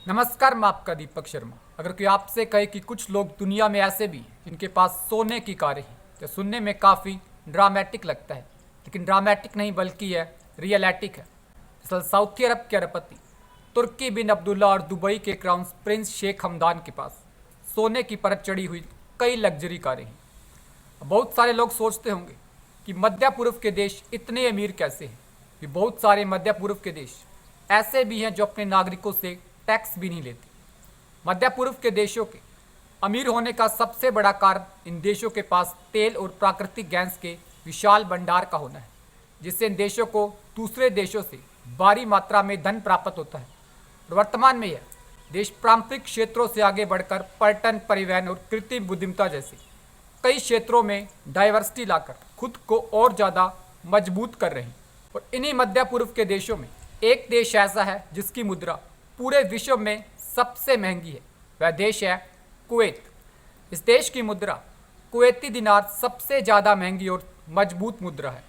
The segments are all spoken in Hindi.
नमस्कार, मैं आपका दीपक शर्मा। अगर कोई आपसे कहे कि कुछ लोग दुनिया में ऐसे भी हैं जिनके पास सोने की कारें हैं, तो सुनने में काफ़ी ड्रामेटिक लगता है। लेकिन ड्रामेटिक नहीं बल्कि यह रियलिटिक है। दरअसल सऊदी अरब के अरबपति तुर्की बिन अब्दुल्ला और दुबई के क्राउन प्रिंस शेख हमदान के पास सोने की परत चढ़ी हुई कई लग्जरी कारें हैं। बहुत सारे लोग सोचते होंगे कि मध्य पूर्व के देश इतने अमीर कैसे हैं। कि बहुत सारे मध्य पूर्व के देश ऐसे भी हैं जो अपने नागरिकों से टैक्स भी नहीं लेते। मध्य पूर्व के देशों के अमीर होने का सबसे बड़ा कारण इन देशों के पास तेल और प्राकृतिक गैस के विशाल भंडार का होना है, जिससे इन देशों को दूसरे देशों से भारी मात्रा में धन प्राप्त होता है। और वर्तमान में यह देश पारंपरिक क्षेत्रों से आगे बढ़कर पर्यटन, परिवहन और कृत्रिम बुद्धिमत्ता जैसे कई क्षेत्रों में डाइवर्सिटी लाकर खुद को और ज़्यादा मजबूत कर रहे हैं। और इन्हीं मध्य पूर्व के देशों में एक देश ऐसा है जिसकी मुद्रा पूरे विश्व में सबसे महंगी है। वह देश है कुवैत। इस देश की मुद्रा कुवैती दिनार सबसे ज़्यादा महंगी और मजबूत मुद्रा है।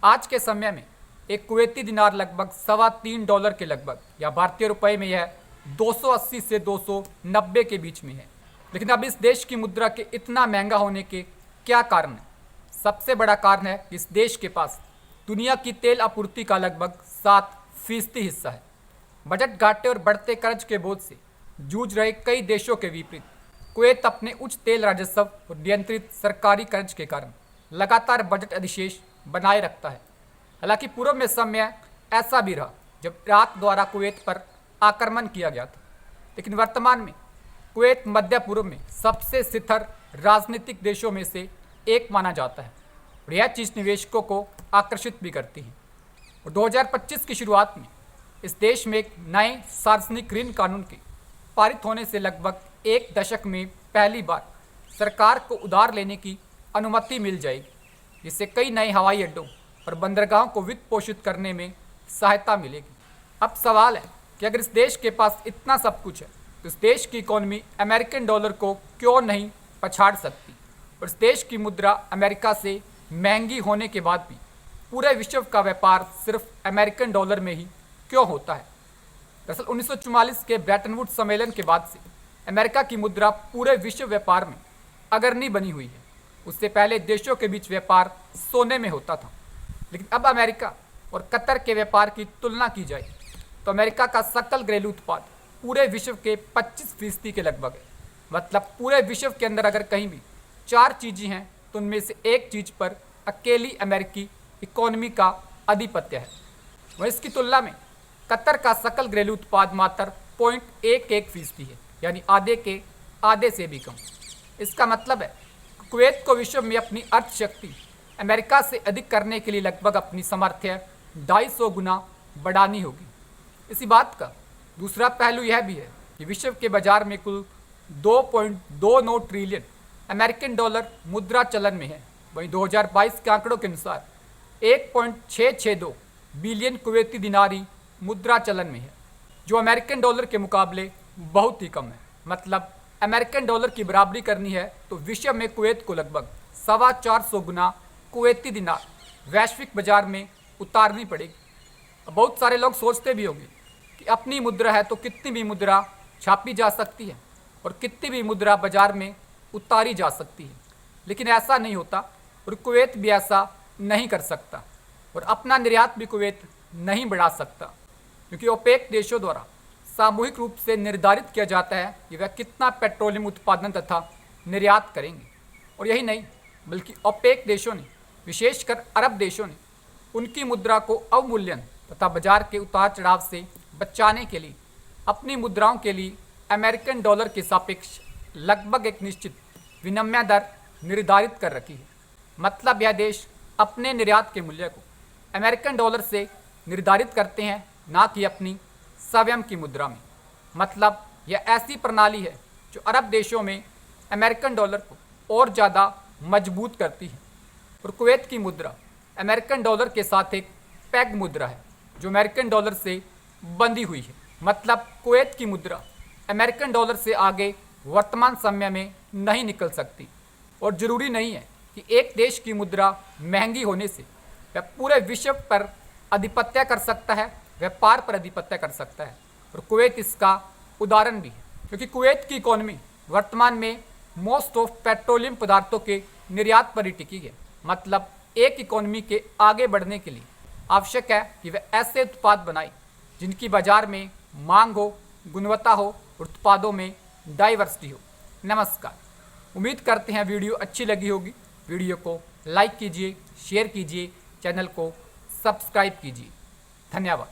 आज के समय में एक कुवैती दिनार लगभग $3.25 के लगभग, या भारतीय रुपए में यह 280 से 290 के बीच में है। लेकिन अब इस देश की मुद्रा के इतना महंगा होने के क्या कारण है? सबसे बड़ा कारण है कि इस देश के पास दुनिया की तेल आपूर्ति का लगभग 7% हिस्सा है। बजट घाटे और बढ़ते कर्ज के बोझ से जूझ रहे कई देशों के विपरीत कुवैत अपने उच्च तेल राजस्व और नियंत्रित सरकारी कर्ज के कारण लगातार बजट अधिशेष बनाए रखता है। हालांकि पूर्व में समय ऐसा भी रहा जब इराक द्वारा कुवैत पर आक्रमण किया गया था, लेकिन वर्तमान में कुवैत मध्य पूर्व में सबसे स्थिर राजनीतिक देशों में से एक माना जाता है और यह चीज़ निवेशकों को आकर्षित भी करती है। और 2025 की शुरुआत में इस देश में एक नए सार्वजनिक ऋण कानून के पारित होने से लगभग एक दशक में पहली बार सरकार को उधार लेने की अनुमति मिल जाएगी, जिससे कई नए हवाई अड्डों और बंदरगाहों को वित्त पोषित करने में सहायता मिलेगी। अब सवाल है कि अगर इस देश के पास इतना सब कुछ है तो इस देश की इकोनॉमी अमेरिकन डॉलर को क्यों नहीं पछाड़ सकती? और इस देश की मुद्रा अमेरिका से महंगी होने के बाद भी पूरे विश्व का व्यापार सिर्फ अमेरिकन डॉलर में ही क्यों होता है? दरअसल 1944 के ब्रेटन वुड्स सम्मेलन के बाद से अमेरिका की मुद्रा पूरे विश्व व्यापार में अग्रणी बनी हुई है। उससे पहले देशों के बीच व्यापार सोने में होता था। लेकिन अब अमेरिका और कतर के व्यापार की तुलना की जाए तो अमेरिका का सकल घरेलू उत्पाद पूरे विश्व के 25% के लगभग है। मतलब पूरे विश्व के अंदर अगर कहीं भी 4 चीज़ें हैं तो उनमें से एक चीज़ पर अकेली अमेरिकी इकोनॉमी का आधिपत्य है। वह इसकी तुलना में कतर का सकल घरेलू उत्पाद मात्र 0.11% है, यानी आधे के आधे से भी कम। इसका मतलब है कुवैत को विश्व में अपनी अर्थशक्ति अमेरिका से अधिक करने के लिए लगभग अपनी सामर्थ्य 250 गुना बढ़ानी होगी। इसी बात का दूसरा पहलू यह भी है कि विश्व के बाजार में कुल 2.29 ट्रिलियन अमेरिकन डॉलर मुद्रा चलन में है। वहीं 2022 के आंकड़ों के अनुसार 1.662 बिलियन कुवैती दिनारी मुद्रा चलन में है, जो अमेरिकन डॉलर के मुकाबले बहुत ही कम है। मतलब अमेरिकन डॉलर की बराबरी करनी है तो विश्व में कुवैत को लगभग 450 गुना कुवैती दिनार वैश्विक बाजार में उतारनी पड़ेगी। बहुत सारे लोग सोचते भी होंगे कि अपनी मुद्रा है तो कितनी भी मुद्रा छापी जा सकती है और कितनी भी मुद्रा बाजार में उतारी जा सकती है, लेकिन ऐसा नहीं होता और कुवैत भी ऐसा नहीं कर सकता और अपना निर्यात भी कुवैत नहीं बढ़ा सकता, क्योंकि ओपेक देशों द्वारा सामूहिक रूप से निर्धारित किया जाता है कि वह कितना पेट्रोलियम उत्पादन तथा निर्यात करेंगे। और यही नहीं बल्कि ओपेक देशों ने, विशेषकर अरब देशों ने, उनकी मुद्रा को अवमूल्यन तथा बाजार के उतार चढ़ाव से बचाने के लिए अपनी मुद्राओं के लिए अमेरिकन डॉलर के सापेक्ष लगभग एक निश्चित विनिमय दर निर्धारित कर रखी है। मतलब यह देश अपने निर्यात के मूल्य को अमेरिकन डॉलर से निर्धारित करते हैं, ना कि अपनी स्वयं की मुद्रा में। मतलब यह ऐसी प्रणाली है जो अरब देशों में अमेरिकन डॉलर को और ज़्यादा मजबूत करती है। और कुवैत की मुद्रा अमेरिकन डॉलर के साथ एक पैग मुद्रा है जो अमेरिकन डॉलर से बंधी हुई है। मतलब कुवैत की मुद्रा अमेरिकन डॉलर से आगे वर्तमान समय में नहीं निकल सकती। और ज़रूरी नहीं है कि एक देश की मुद्रा महंगी होने से वह पूरे विश्व पर आधिपत्य कर सकता है, व्यापार पर आधिपत्य कर सकता है। और कुवैत इसका उदाहरण भी है, क्योंकि कुवैत की इकोनॉमी वर्तमान में मोस्ट ऑफ पेट्रोलियम पदार्थों के निर्यात पर ही टिकी है। मतलब एक इकोनॉमी के आगे बढ़ने के लिए आवश्यक है कि वह ऐसे उत्पाद बनाए जिनकी बाजार में मांग हो, गुणवत्ता हो, उत्पादों में डाइवर्सिटी हो। नमस्कार, उम्मीद करते हैं वीडियो अच्छी लगी होगी। वीडियो को लाइक कीजिए, शेयर कीजिए, चैनल को सब्सक्राइब कीजिए। धन्यवाद।